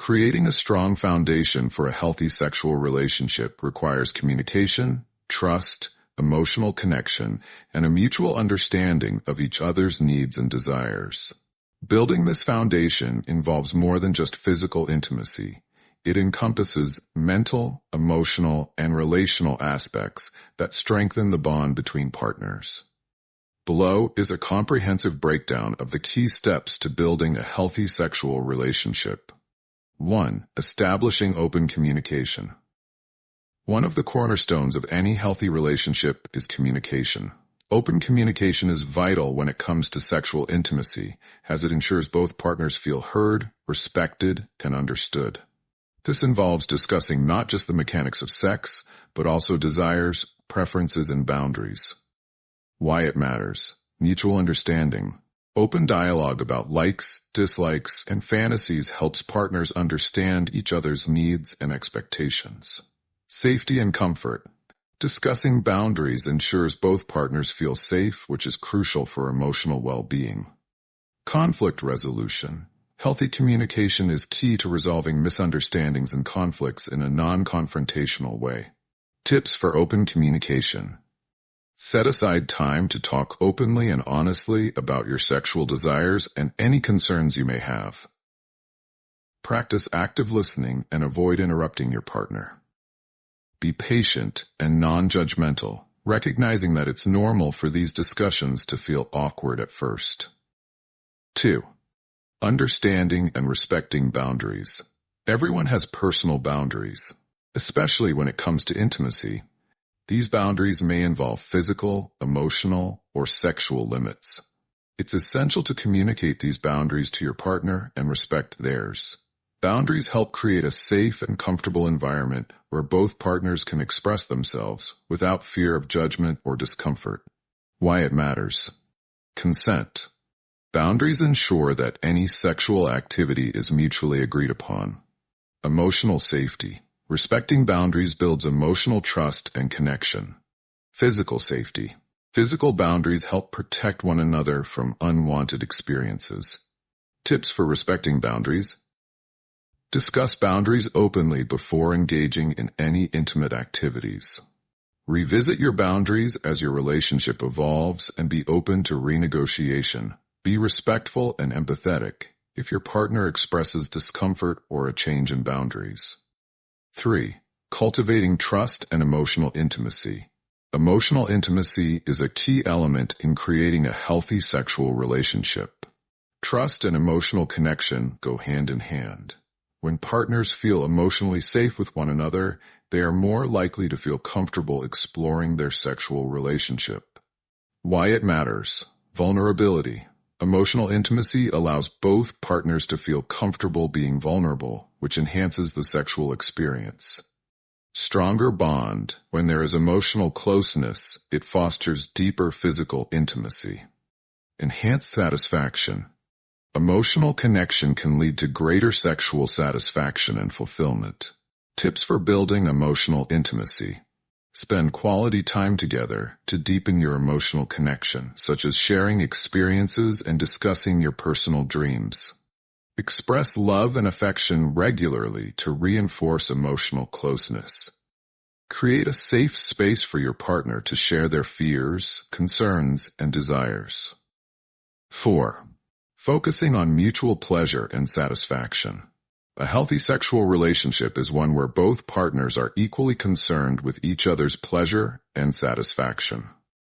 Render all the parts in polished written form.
Creating a strong foundation for a healthy sexual relationship requires communication, trust, emotional connection, and a mutual understanding of each other's needs and desires. Building this foundation involves more than just physical intimacy. It encompasses mental, emotional, and relational aspects that strengthen the bond between partners. Below is a comprehensive breakdown of the key steps to building a healthy sexual relationship. 1. Establishing open communication. One of the cornerstones of any healthy relationship is communication. Open communication is vital when it comes to sexual intimacy, as it ensures both partners feel heard, respected, and understood. This involves discussing not just the mechanics of sex, but also desires, preferences, and boundaries. Why it matters. Mutual understanding. Open dialogue about likes, dislikes, and fantasies helps partners understand each other's needs and expectations. Safety and comfort. Discussing boundaries ensures both partners feel safe, which is crucial for emotional well-being. Conflict resolution. Healthy communication is key to resolving misunderstandings and conflicts in a non-confrontational way. Tips for open communication. Set aside time to talk openly and honestly about your sexual desires and any concerns you may have. Practice active listening and avoid interrupting your partner. Be patient and non-judgmental, recognizing that it's normal for these discussions to feel awkward at first. 2. Understanding and respecting boundaries. Everyone has personal boundaries, especially when it comes to intimacy. These boundaries may involve physical, emotional, or sexual limits. It's essential to communicate these boundaries to your partner and respect theirs. Boundaries help create a safe and comfortable environment where both partners can express themselves without fear of judgment or discomfort. Why it matters. Consent. Boundaries ensure that any sexual activity is mutually agreed upon. Emotional safety. Respecting boundaries builds emotional trust and connection. Physical safety. Physical boundaries help protect one another from unwanted experiences. Tips for respecting boundaries. Discuss boundaries openly before engaging in any intimate activities. Revisit your boundaries as your relationship evolves and be open to renegotiation. Be respectful and empathetic if your partner expresses discomfort or a change in boundaries. 3. Cultivating trust and emotional intimacy. Emotional intimacy is a key element in creating a healthy sexual relationship. Trust and emotional connection go hand in hand. When partners feel emotionally safe with one another, they are more likely to feel comfortable exploring their sexual relationship. Why it matters. Vulnerability. Emotional intimacy allows both partners to feel comfortable being vulnerable, which enhances the sexual experience. Stronger bond. When there is emotional closeness, it fosters deeper physical intimacy. Enhanced satisfaction. Emotional connection can lead to greater sexual satisfaction and fulfillment. Tips for building emotional intimacy. Spend quality time together to deepen your emotional connection, such as sharing experiences and discussing your personal dreams. Express love and affection regularly to reinforce emotional closeness. Create a safe space for your partner to share their fears, concerns, and desires. 4. Focusing on mutual pleasure and satisfaction. A healthy sexual relationship is one where both partners are equally concerned with each other's pleasure and satisfaction.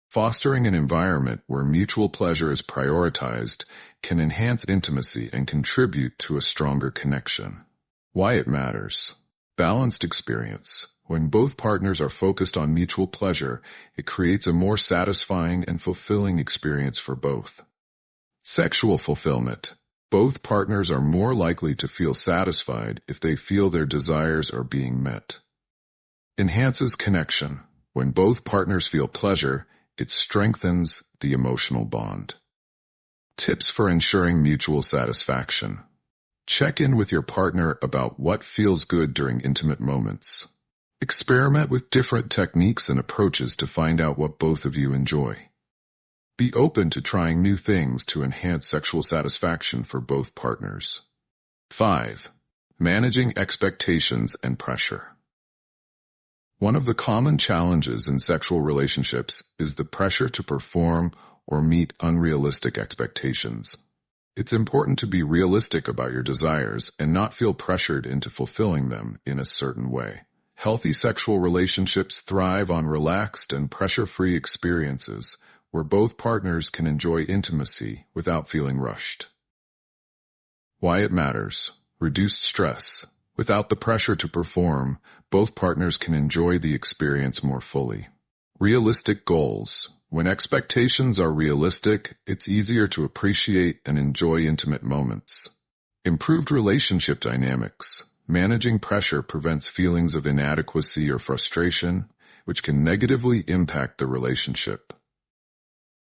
Fostering an environment where mutual pleasure is prioritized can enhance intimacy and contribute to a stronger connection. Why it matters. Balanced experience. When both partners are focused on mutual pleasure, it creates a more satisfying and fulfilling experience for both. Sexual fulfillment. Both partners are more likely to feel satisfied if they feel their desires are being met. Enhances connection. When both partners feel pleasure, it strengthens the emotional bond. Tips for ensuring mutual satisfaction. Check in with your partner about what feels good during intimate moments. Experiment with different techniques and approaches to find out what both of you enjoy. Be open to trying new things to enhance sexual satisfaction for both partners. 5. Managing expectations and pressure. One of the common challenges in sexual relationships is the pressure to perform or meet unrealistic expectations. It's important to be realistic about your desires and not feel pressured into fulfilling them in a certain way. Healthy sexual relationships thrive on relaxed and pressure-free experiences where both partners can enjoy intimacy without feeling rushed. Why it matters. Reduced stress. Without the pressure to perform, both partners can enjoy the experience more fully. Realistic goals. When expectations are realistic, it's easier to appreciate and enjoy intimate moments. Improved relationship dynamics. Managing pressure prevents feelings of inadequacy or frustration, which can negatively impact the relationship.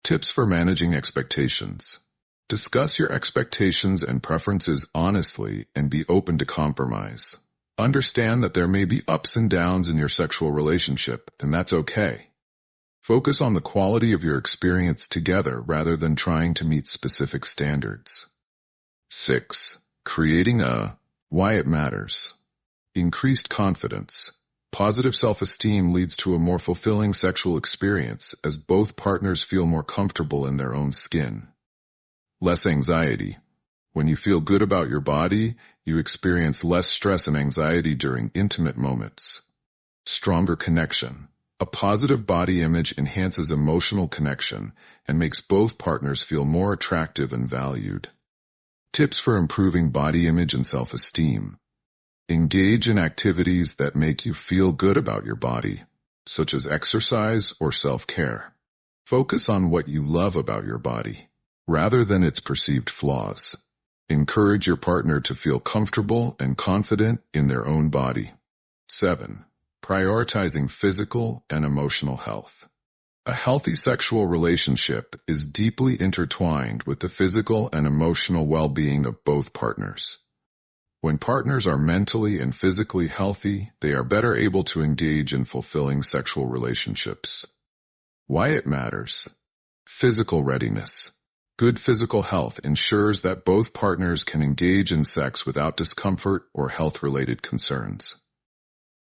Tips for managing expectations. Discuss your expectations and preferences honestly and be open to compromise. Understand that there may be ups and downs in your sexual relationship, and that's okay. Focus on the quality of your experience together rather than trying to meet specific standards. 6. Creating a why it matters. Increased confidence. Positive self-esteem leads to a more fulfilling sexual experience as both partners feel more comfortable in their own skin. Less anxiety. When you feel good about your body, you experience less stress and anxiety during intimate moments. Stronger connection. A positive body image enhances emotional connection and makes both partners feel more attractive and valued. Tips for improving body image and self-esteem. Engage in activities that make you feel good about your body, such as exercise or self-care. Focus on what you love about your body, rather than its perceived flaws. Encourage your partner to feel comfortable and confident in their own body. 7. Prioritizing physical and emotional health. A healthy sexual relationship is deeply intertwined with the physical and emotional well-being of both partners. When partners are mentally and physically healthy, they are better able to engage in fulfilling sexual relationships. Why it matters. Physical readiness. Good physical health ensures that both partners can engage in sex without discomfort or health-related concerns.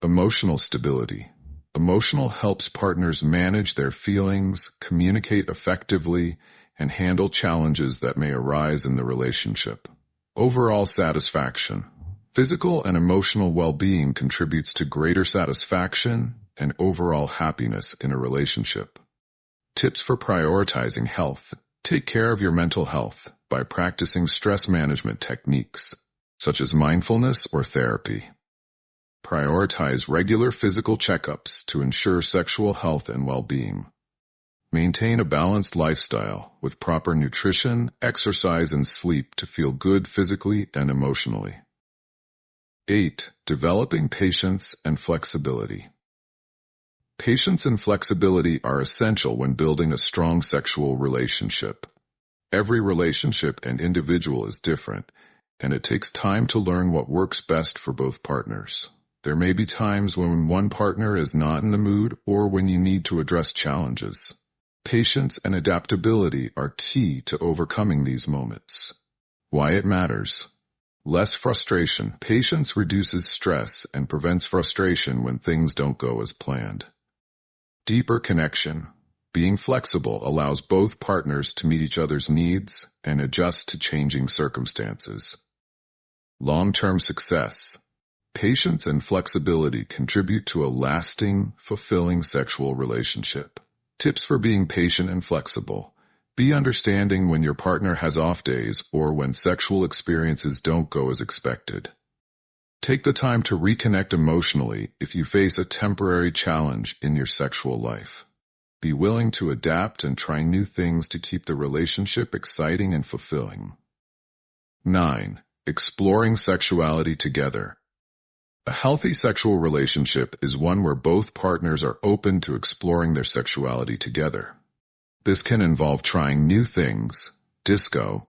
Emotional stability. Emotional helps partners manage their feelings, communicate effectively, and handle challenges that may arise in the relationship. Overall satisfaction. Physical and emotional well-being contributes to greater satisfaction and overall happiness in a relationship. Tips for prioritizing health. Take care of your mental health by practicing stress management techniques, such as mindfulness or therapy. Prioritize regular physical checkups to ensure sexual health and well-being. Maintain a balanced lifestyle with proper nutrition, exercise, and sleep to feel good physically and emotionally. 8. Developing patience and flexibility. Patience and flexibility are essential when building a strong sexual relationship. Every relationship and individual is different, and it takes time to learn what works best for both partners. There may be times when one partner is not in the mood or when you need to address challenges. Patience and adaptability are key to overcoming these moments. Why it matters. Less frustration. Patience reduces stress and prevents frustration when things don't go as planned. Deeper connection. Being flexible allows both partners to meet each other's needs and adjust to changing circumstances. Long-term success. Patience and flexibility contribute to a lasting, fulfilling sexual relationship. Tips for being patient and flexible. Be understanding when your partner has off days or when sexual experiences don't go as expected. Take the time to reconnect emotionally if you face a temporary challenge in your sexual life. Be willing to adapt and try new things to keep the relationship exciting and fulfilling. 9. Exploring sexuality together. A healthy sexual relationship is one where both partners are open to exploring their sexuality together. This can involve trying new things, disco,